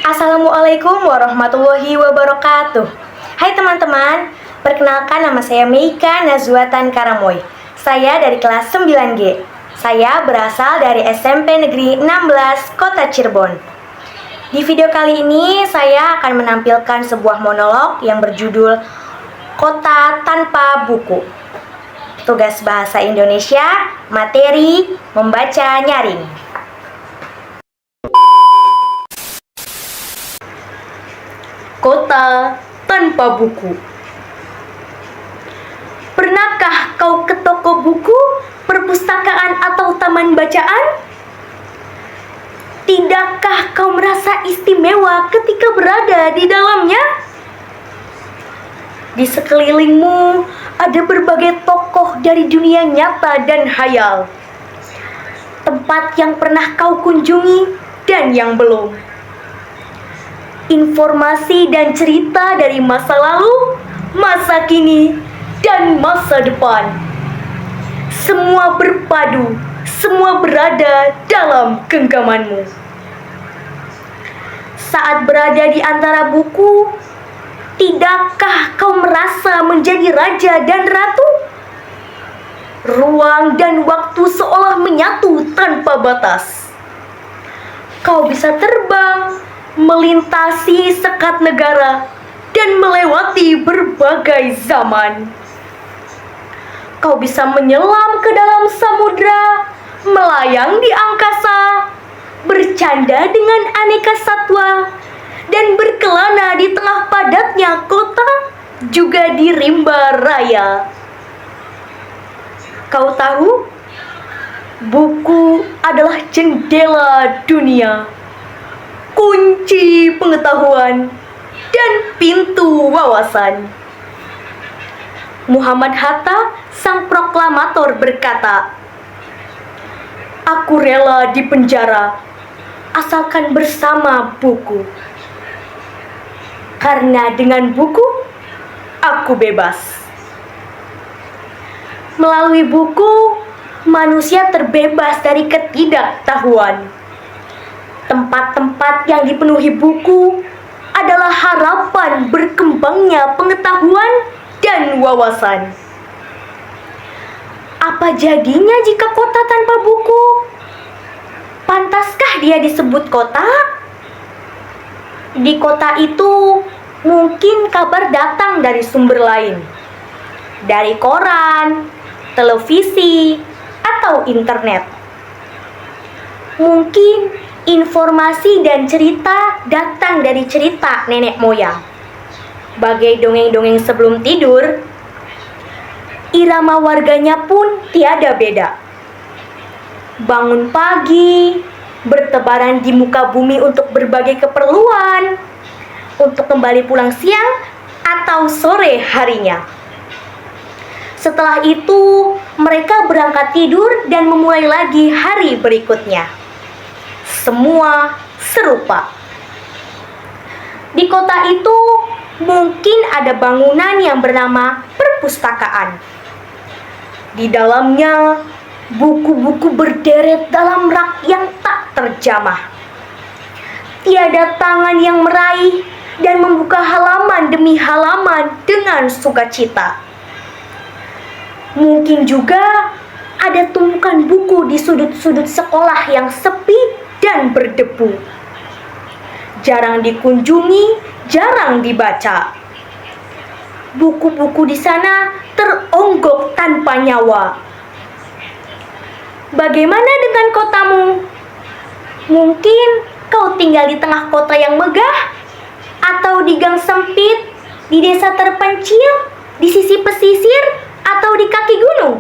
Assalamualaikum warahmatullahi wabarakatuh. Hai teman-teman, perkenalkan nama saya Meika Nazwatan Karamoy. Saya dari kelas 9G. Saya berasal dari SMP Negeri 16 Kota Cirebon. Di video kali ini saya akan menampilkan sebuah monolog yang berjudul Kota Tanpa Buku. Tugas bahasa Indonesia, materi membaca nyaring. Kota tanpa buku. Pernahkah kau ke toko buku, perpustakaan atau taman bacaan? Tidakkah kau merasa istimewa ketika berada di dalamnya? Di sekelilingmu ada berbagai tokoh dari dunia nyata dan hayal. Tempat yang pernah kau kunjungi dan yang belum. Informasi dan cerita dari masa lalu, masa kini, dan masa depan. Semua berpadu, semua berada dalam genggamanmu. Saat berada di antara buku, tidakkah kau merasa menjadi raja dan ratu? Ruang dan waktu seolah menyatu tanpa batas. Kau bisa terbang, melintasi sekat negara, dan melewati berbagai zaman. Kau bisa menyelam ke dalam samudra, melayang di angkasa, bercanda dengan aneka satwa, dan berkelana di tengah padatnya kota, juga di rimba raya. Kau tahu, buku adalah jendela dunia, kunci pengetahuan, dan pintu wawasan. Muhammad Hatta, sang proklamator, berkata, "Aku rela dipenjara, asalkan bersama buku. Karena dengan buku, aku bebas." Melalui buku, manusia terbebas dari ketidaktahuan. Tempat-tempat yang dipenuhi buku adalah harapan berkembangnya pengetahuan dan wawasan. Apa jadinya jika kota tanpa buku? Pantaskah dia disebut kota? Di kota itu mungkin kabar datang dari sumber lain, dari koran, televisi, atau internet. Mungkin informasi dan cerita datang dari cerita nenek moyang. Bagai dongeng-dongeng sebelum tidur, irama warganya pun tiada beda. Bangun pagi, bertebaran di muka bumi untuk berbagai keperluan, untuk kembali pulang siang atau sore harinya. Setelah itu, mereka berangkat tidur dan memulai lagi hari berikutnya. Semua serupa. Di kota itu mungkin ada bangunan yang bernama perpustakaan. Di dalamnya buku-buku berderet dalam rak yang tak terjamah. Tiada tangan yang meraih dan membuka halaman demi halaman dengan sukacita. Mungkin juga ada tumpukan buku di sudut-sudut sekolah yang sepi dan berdebu. Jarang dikunjungi, jarang dibaca. Buku-buku di sana teronggok tanpa nyawa. Bagaimana dengan kotamu? Mungkin kau tinggal di tengah kota yang megah, atau di gang sempit, di desa terpencil, di sisi pesisir, atau di kaki gunung.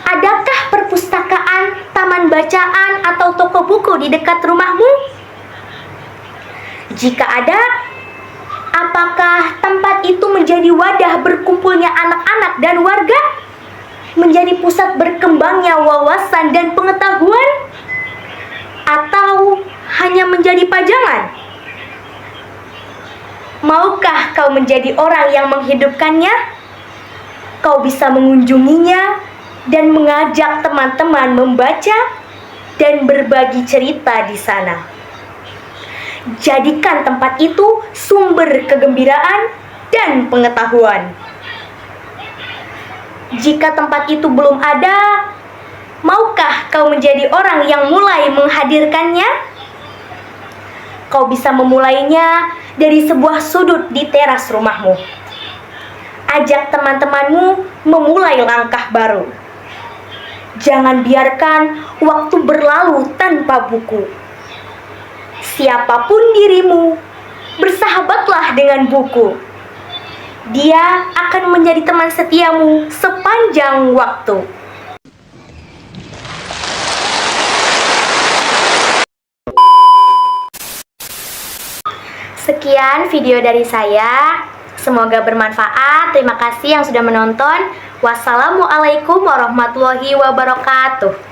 Adakah perpustakaan, taman bacaan, atau toko buku di dekat rumahmu? Jika ada, apakah tempat itu menjadi wadah berkumpulnya anak-anak dan warga? Menjadi pusat berkembangnya wawasan dan pengetahuan? Atau hanya menjadi pajangan? Maukah kau menjadi orang yang menghidupkannya? Kau bisa mengunjunginya dan mengajak teman-teman membaca dan berbagi cerita di sana. Jadikan tempat itu sumber kegembiraan dan pengetahuan. Jika tempat itu belum ada, maukah kau menjadi orang yang mulai menghadirkannya? Kau bisa memulainya dari sebuah sudut di teras rumahmu. Ajak teman-temanmu memulai langkah baru. Jangan biarkan waktu berlalu tanpa buku. Siapapun dirimu, bersahabatlah dengan buku. Dia akan menjadi teman setiamu sepanjang waktu. Sekian video dari saya. Semoga bermanfaat. Terima kasih yang sudah menonton. Wassalamualaikum warahmatullahi wabarakatuh.